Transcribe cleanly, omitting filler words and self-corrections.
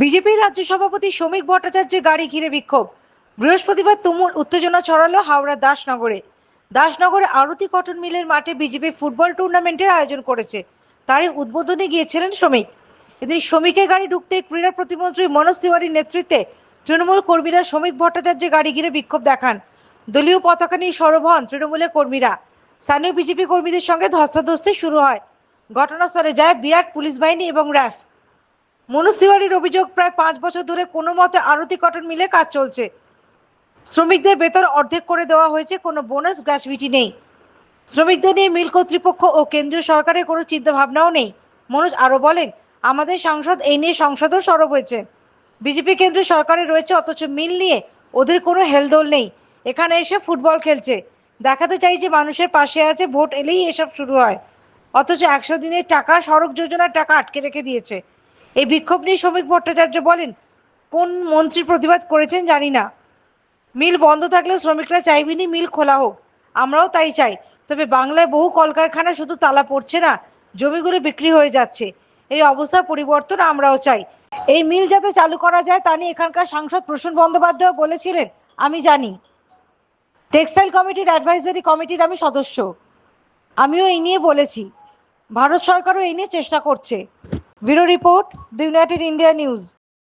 বিজেপির রাজ্য সভাপতি শ্রমিক ভট্টাচার্যের গাড়ি ঘিরে বিক্ষোভ। বৃহস্পতিবার তুমুল উত্তেজনা ছড়ালো হাওড়া দাসনগরে আরতি কটন মিলের মাঠে বিজেপি ফুটবল টুর্নামেন্টের আয়োজন করেছে। তারই উদ্বোধনে গিয়েছিলেন শ্রমিক। এদিন শ্রমিকের গাড়ি ঢুকতে ক্রীড়া প্রতিমন্ত্রী মনোজ তিওয়ারির নেতৃত্বে তৃণমূল কর্মীরা শ্রমিক ভট্টাচার্যের গাড়ি ঘিরে বিক্ষোভ দেখান। দলীয় পতাকা নিয়ে সরব হন তৃণমূলের কর্মীরা। স্থানীয় বিজেপি কর্মীদের সঙ্গে ধস্তাধস্তি শুরু হয়। ঘটনাস্থলে যায় বিরাট পুলিশ বাহিনী এবং র্যাফ। মনোজ তিওয়ারির অভিযোগ, প্রায় 5 বছর ধরে কোনো মতে আরতি কটন মিলে কাজ চলছে। শ্রমিকদের বেতন অর্ধেক করে দেওয়া হয়েছে, কোনো বোনাস গ্র্যাচুইটি নেই। শ্রমিকদের নিয়ে মিল কর্তৃপক্ষ ও কেন্দ্রীয় সরকারের কোনো চিন্তা ভাবনাও নেই। মনোজ আরো বলেন, আমাদের সাংসদ এই নিয়ে সংসদেও সরব হয়েছে। বিজেপি কেন্দ্রীয় সরকারে রয়েছে, অথচ মিল নিয়ে ওদের কোনো হেলদোল নেই। এখানে এসে ফুটবল খেলছে, দেখাতে চাই যে মানুষের পাশে আছে। ভোট এলেই এসব শুরু হয়, অথচ 100 দিনের টাকা, সড়ক যোজনার টাকা আটকে রেখে দিয়েছে। এই বিক্ষোভ নিয়ে শ্রমিক ভট্টাচার্য বলেন, কোন মন্ত্রী প্রতিবাদ করেছেন জানি না। মিল বন্ধ থাকলে শ্রমিকরা চাইবেনি মিল খোলা হোক, আমরাও তাই চাই। তবে বাংলায় বহু কলকারখানা শুধু তালা পড়ছে না, জমিগুলো বিক্রি হয়ে যাচ্ছে। এই অবস্থা পরিবর্তন আমরাও চাই। এই মিল যাতে চালু করা যায় তা নিয়ে এখানকার সাংসদ প্রসূন বন্দ্যোপাধ্যায় বলেছিলেন, আমি জানি। টেক্সটাইল কমিটির অ্যাডভাইজারি কমিটির আমি সদস্য, আমিও এই নিয়ে বলেছি। ভারত সরকারও এই নিয়ে চেষ্টা করছে। Bureau report, the United India news.